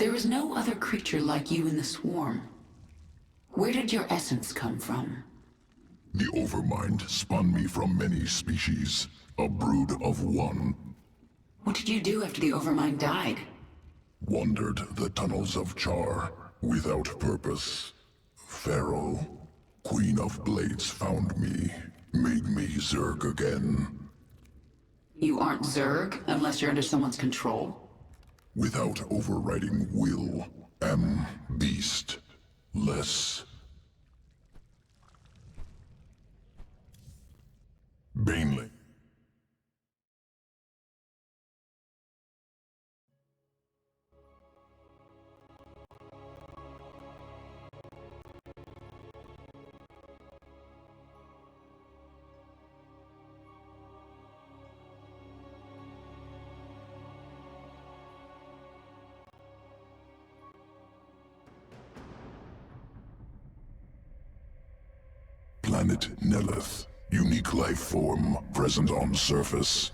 There is no other creature like you in the swarm. Where did your essence come from? The Overmind spun me from many species, a brood of one. What did you do after the Overmind died? Wandered the tunnels of Char, without purpose. Pharaoh, Queen of Blades, found me, made me Zerg again. You aren't Zerg unless you're under someone's control. Without overriding will, am beast. Less. Baneling. Planet Nelith. Unique life form present on surface.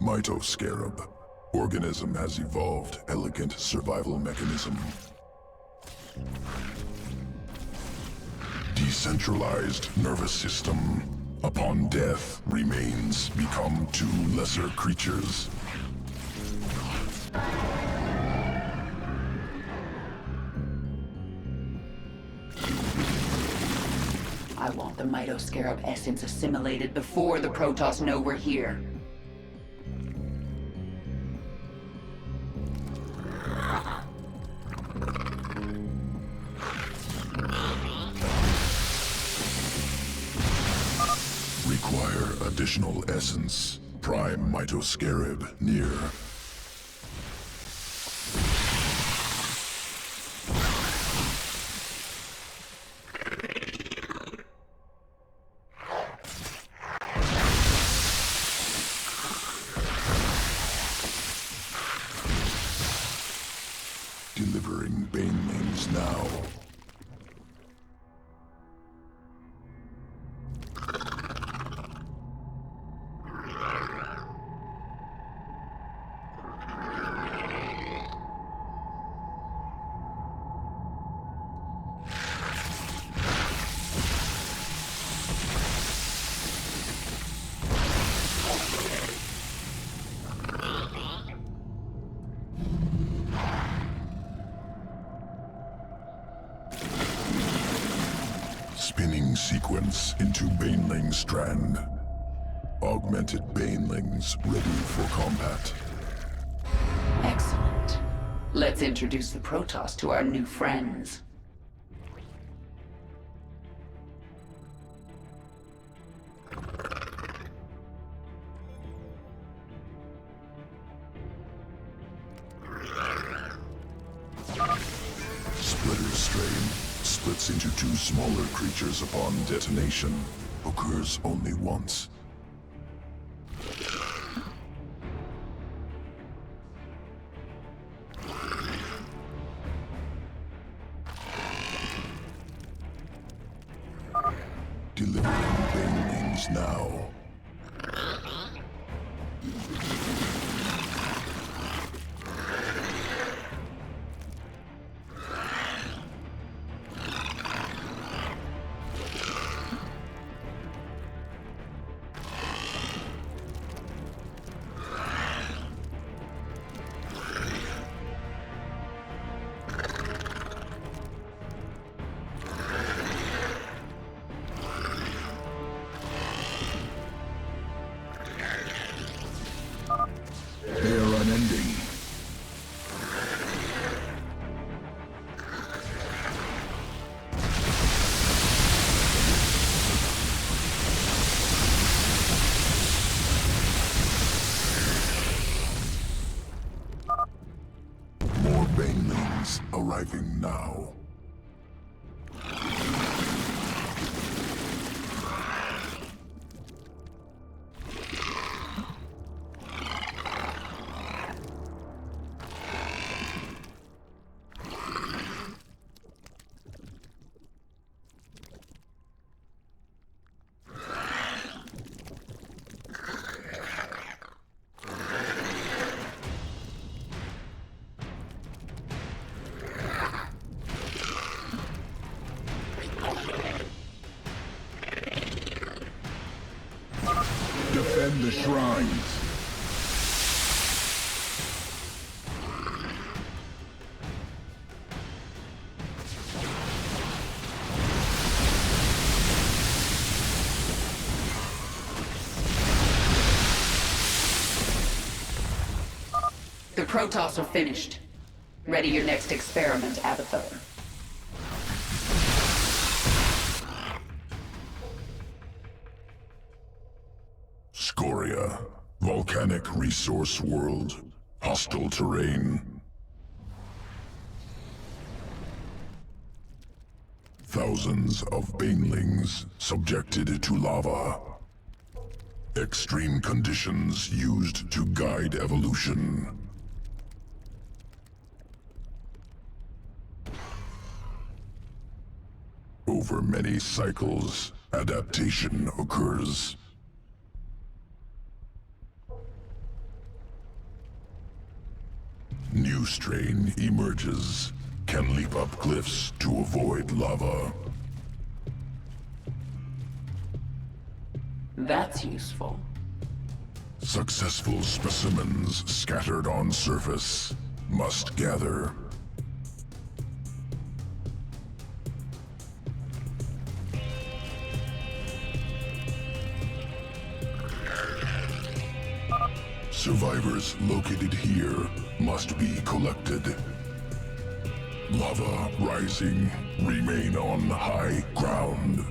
Mitoscarab. Organism has evolved elegant survival mechanism. Decentralized nervous system. Upon death, remains become two lesser creatures. I want the Mitoscarab essence assimilated before the Protoss know we're here. Require additional essence. Prime Mitoscarab near. Delivering banelings now. Spinning sequence into Baneling strand. Augmented Banelings ready for combat. Excellent. Let's introduce the Protoss to our new friends. Splitter strain splits into two smaller creatures upon detonation. Occurs only once. Delivering banelings now. Defend the shrines. The Protoss are finished. Ready your next experiment, Abathur. Scoria. Volcanic resource world. Hostile terrain. Thousands of banelings subjected to lava. Extreme conditions used to guide evolution. Over many cycles, adaptation occurs. New strain emerges, can leap up cliffs to avoid lava. That's useful. Successful specimens scattered on surface must gather. Survivors located here must be collected. Lava rising, remain on high ground.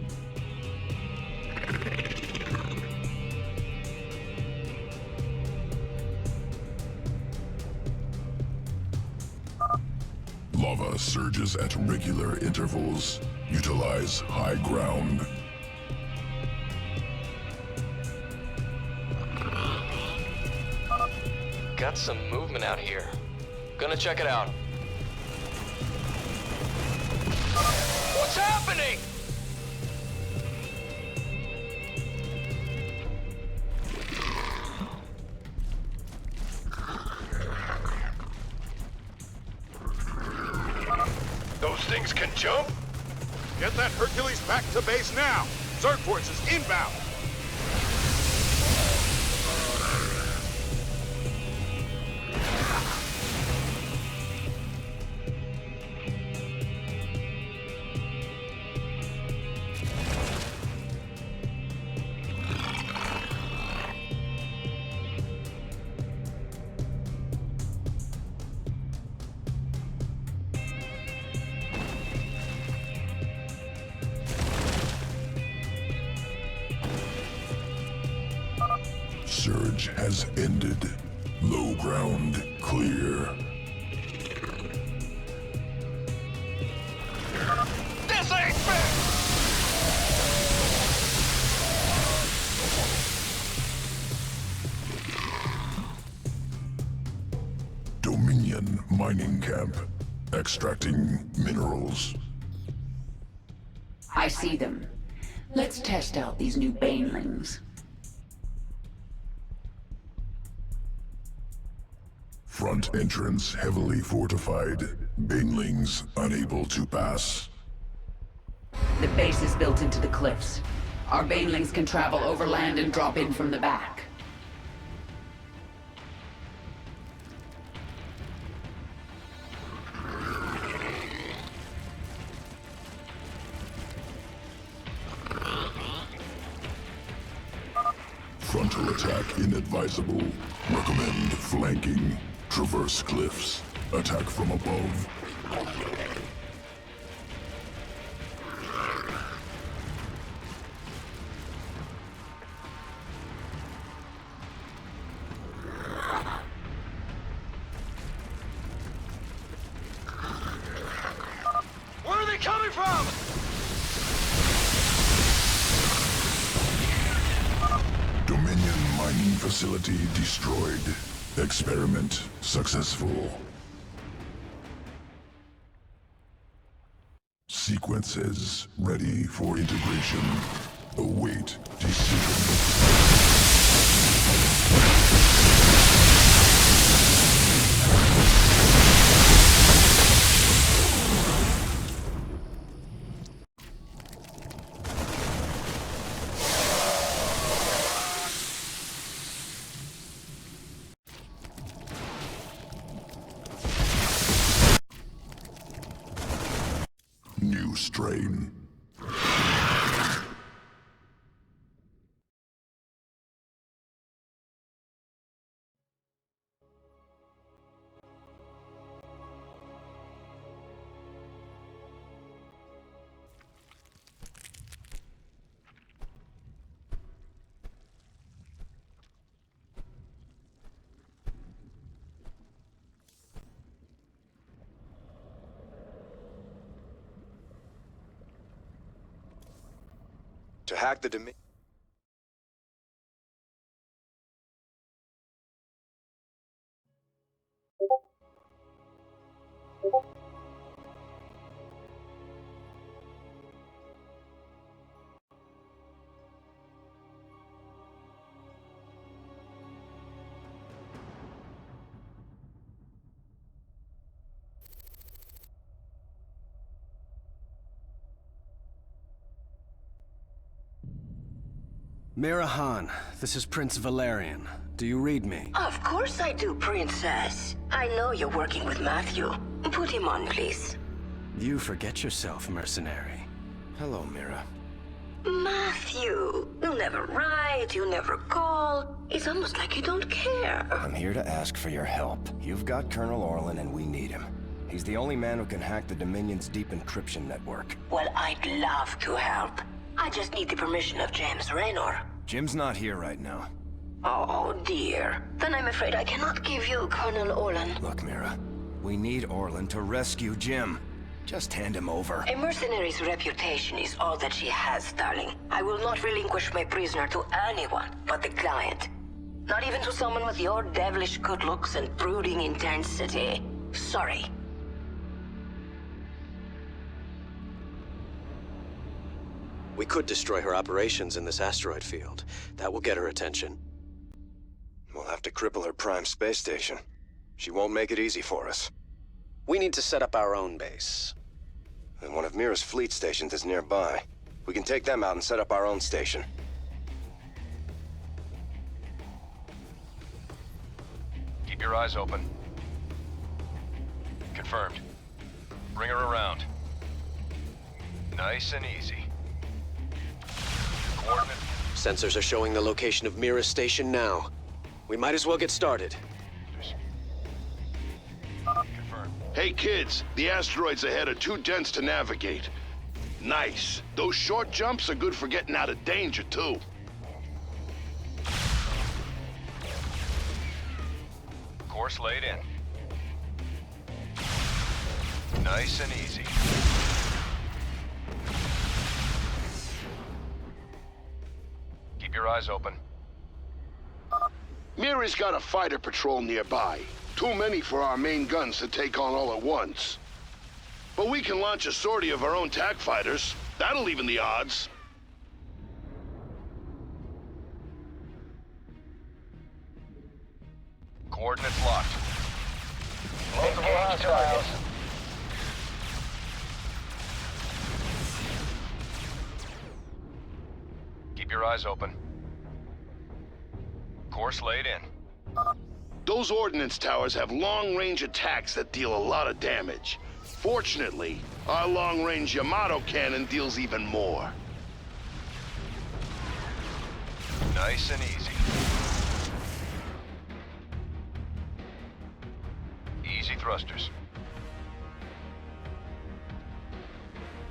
Lava surges at regular intervals. Utilize high ground. Got some movement out here. Gonna check it out. What's happening? Those things can jump? Get that Hercules back to base now! Zerg forces inbound! Surge has ended. Low ground clear. This ain't fair! Dominion mining camp. Extracting minerals. I see them. Let's test out these new banelings. Front entrance heavily fortified. Banelings unable to pass. The base is built into the cliffs. Our banelings can travel overland and drop in from the back. Frontal attack inadvisable. Recommend flanking. Traverse cliffs. Attack from above. Where are they coming from? Dominion mining facility destroyed. Experiment successful. Sequences ready for integration. Await decision. strain. To hack the domain. Mirahan, this is Prince Valerian. Do you read me? Of course I do, Princess. I know you're working with Matthew. Put him on, please. You forget yourself, mercenary. Hello, Mira. Matthew, you never write, you never call. It's almost like you don't care. I'm here to ask for your help. You've got Colonel Orlin and we need him. He's the only man who can hack the Dominion's deep encryption network. Well, I'd love to help. I just need the permission of James Raynor. Jim's not here right now. Oh, dear. Then I'm afraid I cannot give you Colonel Orlin. Look, Mira, we need Orlin to rescue Jim. Just hand him over. A mercenary's reputation is all that she has, darling. I will not relinquish my prisoner to anyone but the client. Not even to someone with your devilish good looks and brooding intensity. Sorry. We could destroy her operations in this asteroid field. That will get her attention. We'll have to cripple her prime space station. She won't make it easy for us. We need to set up our own base. And one of Mira's fleet stations is nearby. We can take them out and set up our own station. Keep your eyes open. Confirmed. Bring her around. Nice and easy. Coordinate. Sensors are showing the location of Mira's station now. We might as well get started. Confirmed. Hey kids, the asteroids ahead are too dense to navigate. Nice. Those short jumps are good for getting out of danger, too. Course laid in. Nice and easy. Keep your eyes open. Mira's got a fighter patrol nearby. Too many for our main guns to take on all at once. But we can launch a sortie of our own TAC fighters. That'll even the odds. Coordinates locked. Multiple hostiles. Keep your eyes open. Course laid in. Those ordnance towers have long-range attacks that deal a lot of damage. Fortunately, our long-range Yamato cannon deals even more. Nice and easy. Easy thrusters.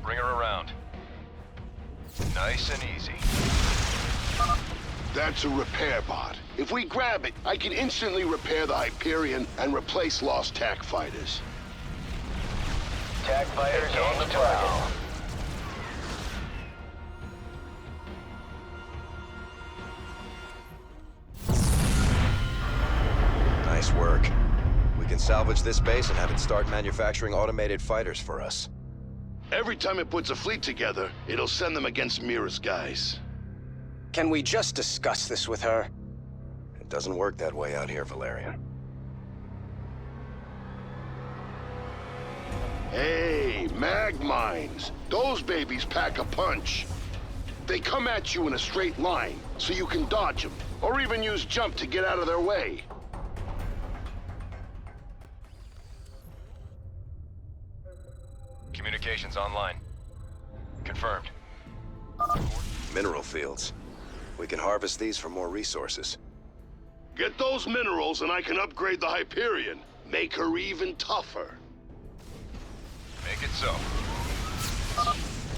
Bring her around. Nice and easy. That's a repair bot. If we grab it, I can instantly repair the Hyperion and replace lost TAC fighters. TAC fighters on the prowl. Nice work. We can salvage this base and have it start manufacturing automated fighters for us. Every time it puts a fleet together, it'll send them against Mira's guys. Can we just discuss this with her? It doesn't work that way out here, Valerian. Hey, mag mines. Those babies pack a punch. They come at you in a straight line, so you can dodge them, or even use jump to get out of their way. Communications online. Confirmed. Mineral fields. We can harvest these for more resources. Get those minerals and I can upgrade the Hyperion. Make her even tougher. Make it so.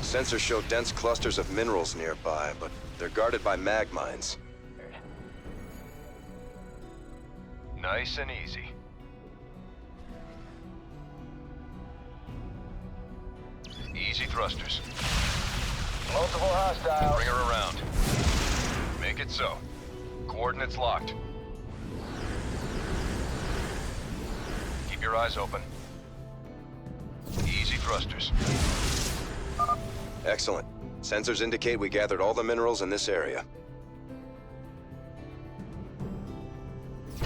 Sensors show dense clusters of minerals nearby, but they're guarded by mag mines. Nice and easy. Easy thrusters. Multiple hostiles. Bring her around. Make it so. Coordinates locked. Keep your eyes open. Easy thrusters. Excellent. Sensors indicate we gathered all the minerals in this area.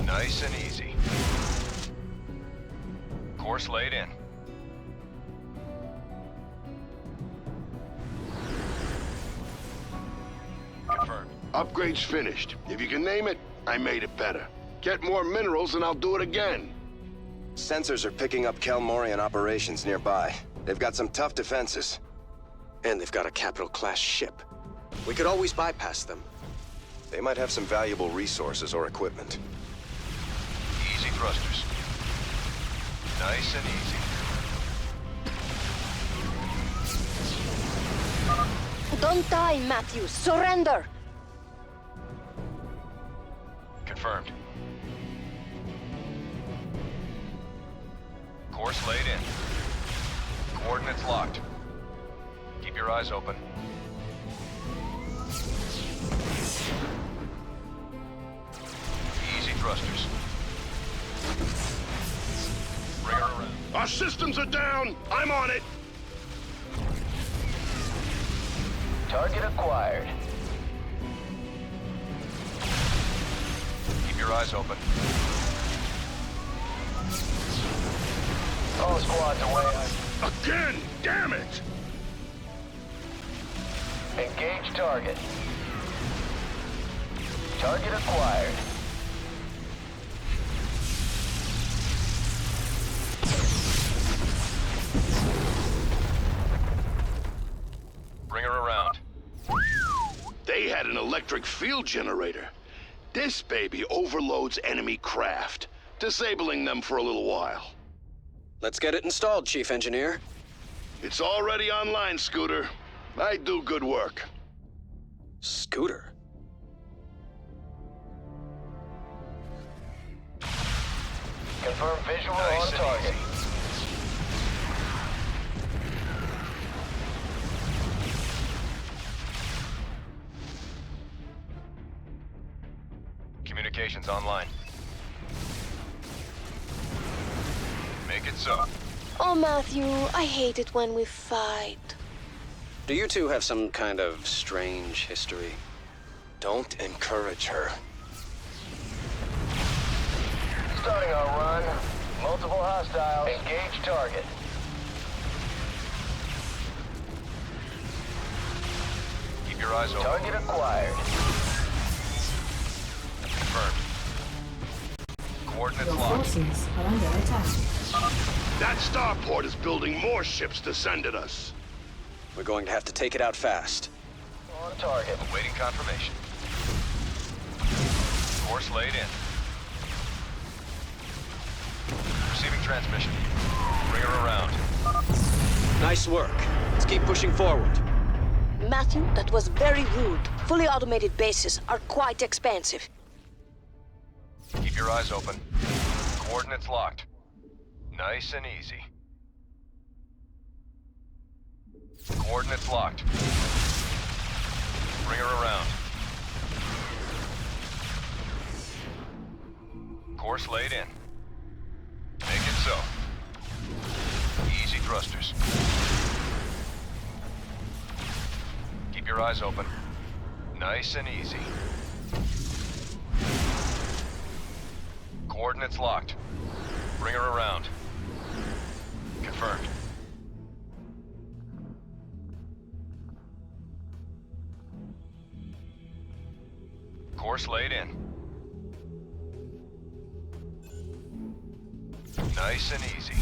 Nice and easy. Course laid in. Confirmed. Upgrade's finished. If you can name it, I made it better. Get more minerals and I'll do it again. Sensors are picking up Kelmorian operations nearby. They've got some tough defenses. And they've got a capital-class ship. We could always bypass them. They might have some valuable resources or equipment. Easy thrusters. Nice and easy. Don't die, Matthew. Surrender! Confirmed. Course laid in. Coordinates locked. Keep your eyes open. Easy thrusters. Bring her around. Our systems are down. I'm on it. Target acquired. Keep your eyes open. All squads away. Again! Damn it! Engage target. Target acquired. Bring her around. They had an electric field generator. This baby overloads enemy craft, disabling them for a little while. Let's get it installed, Chief Engineer. It's already online, Scooter. I do good work. Scooter? Confirm visual Nice on and target. easy. Communications online. Make it so. Oh, Matthew, I hate it when we fight. Do you two have some kind of strange history? Don't encourage her. Starting our run. Multiple hostiles. Engage target. Keep your eyes open. Target acquired. Confirmed. Coordinates Your locked. forces are under attack. That starport is building more ships to send at us. We're going to have to take it out fast. On target. Awaiting confirmation. Course laid in. Receiving transmission. Bring her around. Nice work. Let's keep pushing forward. Matthew, that was very rude. Fully automated bases are quite expensive. Keep your eyes open. Coordinates locked. Nice and easy. Coordinates locked. Bring her around. Course laid in. Make it so. Easy thrusters. Keep your eyes open. Nice and easy. Coordinates locked. Bring her around. Confirmed. Course laid in. Nice and easy.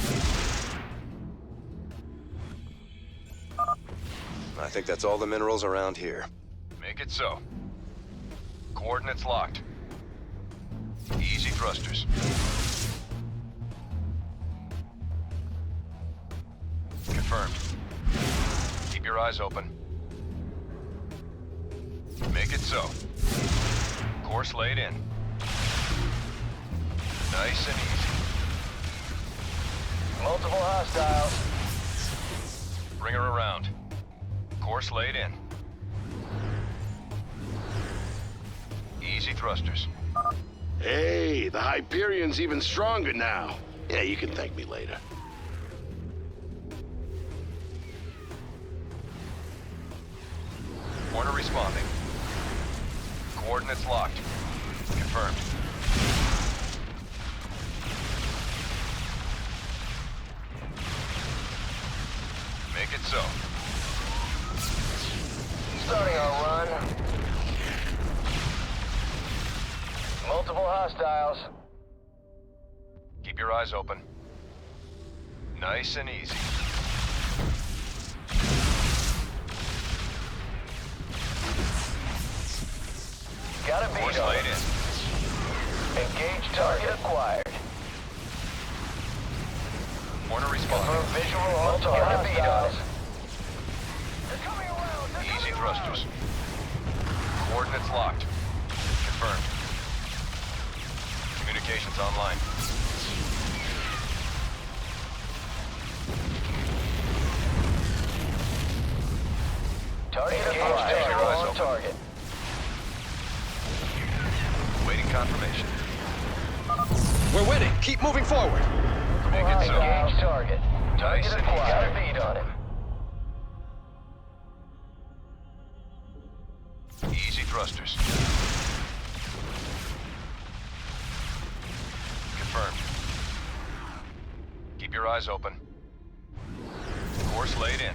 I think that's all the minerals around here. Make it so. Coordinates locked. Easy thrusters. Confirmed. Keep your eyes open. Make it so. Course laid in. Nice and easy. Multiple hostiles. Bring her around. Course laid in. Easy thrusters. Hey, the Hyperion's even stronger now. Yeah, you can thank me later. Corner responding. Coordinates locked. Confirmed. Make it so. Starting our run. Multiple hostiles. Keep your eyes open. Nice and easy. Got a beat Course on laid it. in. Engage target acquired. Corner Confirm responding. visual on target. Got a beat on it. Easy thrusters. Coordinates locked. Confirmed. Communications online. Target Engage acquired. visual eyes On open. target. Waiting confirmation. We're winning! Keep moving forward! Make it so. Engage target. Nice Target and acquired. Got a easy. beat on him. Easy thrusters. Confirmed. Keep your eyes open. Course laid in.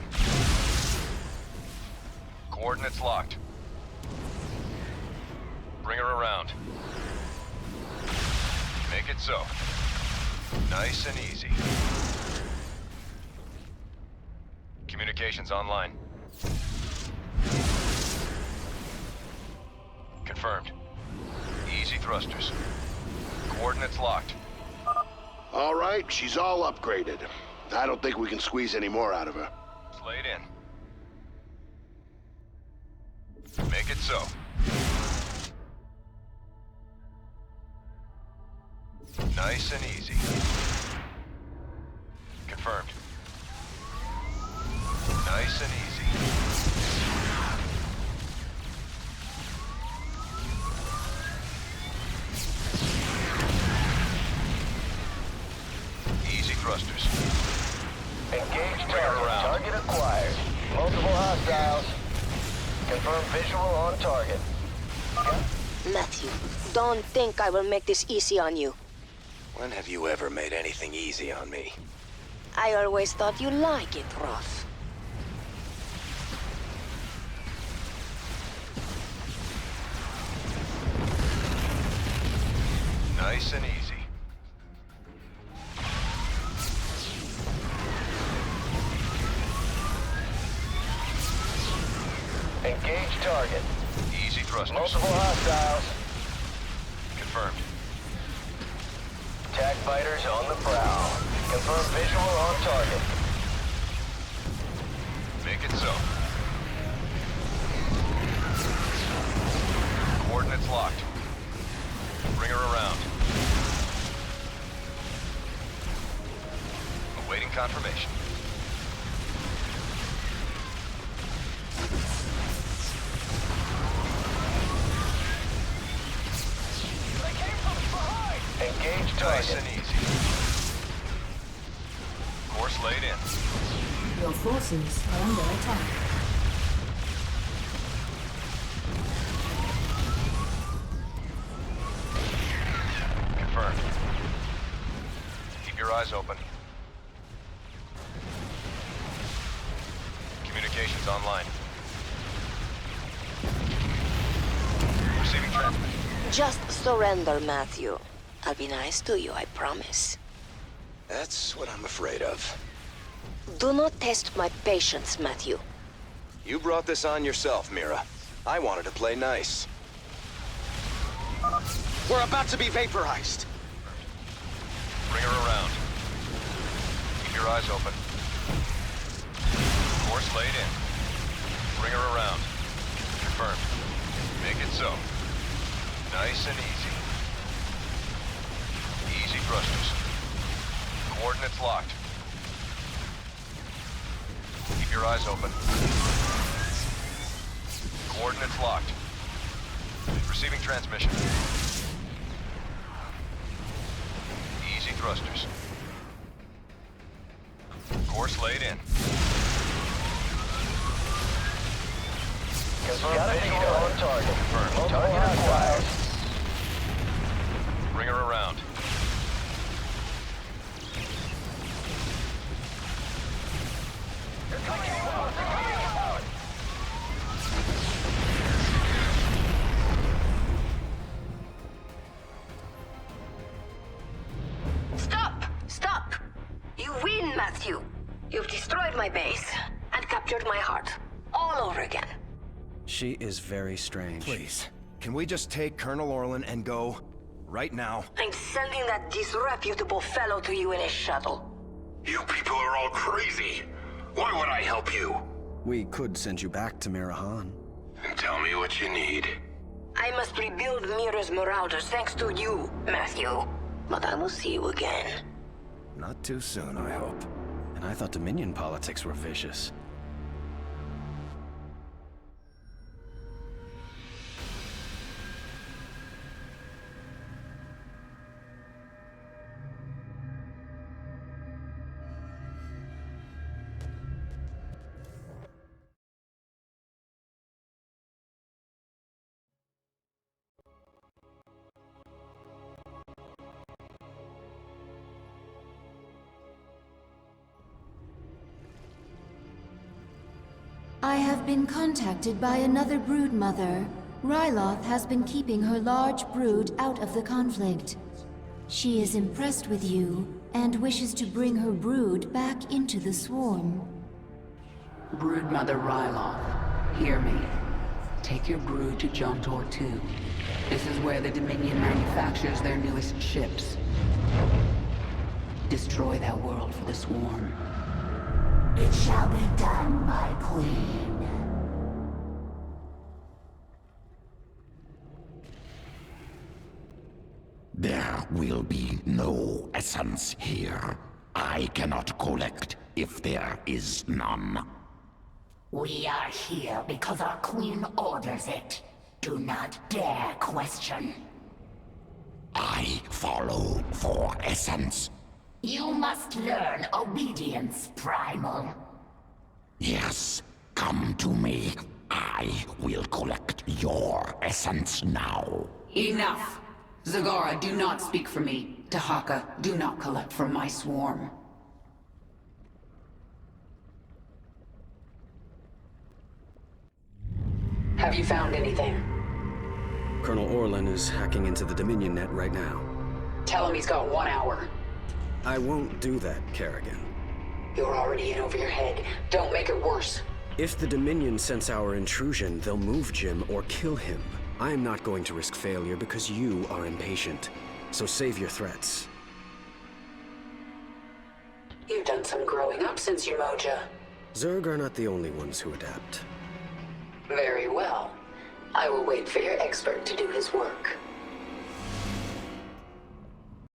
Coordinates locked. Bring her around. Make it so. Nice and easy. Communications online. Confirmed. Easy thrusters. Coordinates locked. All right, she's all upgraded. I don't think we can squeeze any more out of her. Laid in. Make it so. Nice and easy. Confirmed. Nice and easy. Easy thrusters. Engage Bring her target. around. Target acquired. Multiple hostiles. Confirm visual on target. Matthew, don't think I will make this easy on you. When have you ever made anything easy on me? I always thought you like it rough. Nice and easy. Engage target. Easy thrusters. Multiple hostiles. Confirmed. Attack fighters on the prowl. Confirm visual on target. Make it so. Coordinates locked. Bring her around. Awaiting confirmation. Engage Nice target. and easy. Course laid in. Your forces are under attack. Confirmed. Keep your eyes open. Communications online. Receiving transmission. Just surrender, Matthew. I'll be nice to you, I promise. That's what I'm afraid of. Do not test my patience, Matthew. You brought this on yourself, Mira. I wanted to play nice. We're about to be vaporized. Bring her around. Keep your eyes open. Course laid in. Bring her around. Confirmed. Make it so. Nice and easy. Easy thrusters. Coordinates locked. Keep your eyes open. Coordinates locked. Receiving transmission. Easy thrusters. Course laid in. Got a visual on target. Confirmed. Target acquired. Bring her around. Stop! Stop! You win, Matthew. You've destroyed my base and captured my heart. All over again. She is very strange. Please, can we just take Colonel Orlan and go? Right now. I'm sending that disreputable fellow to you in a shuttle. You people are all crazy. Why would I help you? We could send you back to Mirahan. And tell me what you need. I must rebuild Mira's Marauders thanks to you, Matthew. But I will see you again. Not too soon, I hope. And I thought Dominion politics were vicious. I have been contacted by another brood mother. Ryloth has been keeping her large brood out of the conflict. She is impressed with you and wishes to bring her brood back into the swarm. Broodmother Ryloth, hear me. Take your brood to Jontor 2. This is where the Dominion manufactures their newest ships. Destroy that world for the swarm. It shall be done, my queen. There will be no essence here. I cannot collect if there is none. We are here because our queen orders it. Do not dare question. I follow for essence. You must learn obedience, Primal. Yes, come to me. I will collect your essence now. Enough! Zagara, do not speak for me. Tahaka, do not collect from my swarm. Have you found anything? Colonel Orlan is hacking into the Dominion net right now. Tell him he's got 1 hour. I won't do that, Kerrigan. You're already in over your head. Don't make it worse. If the Dominion sense our intrusion, they'll move Jim or kill him. I am not going to risk failure because you are impatient. So save your threats. You've done some growing up since your Moja. Zerg are not the only ones who adapt. Very well. I will wait for your expert to do his work.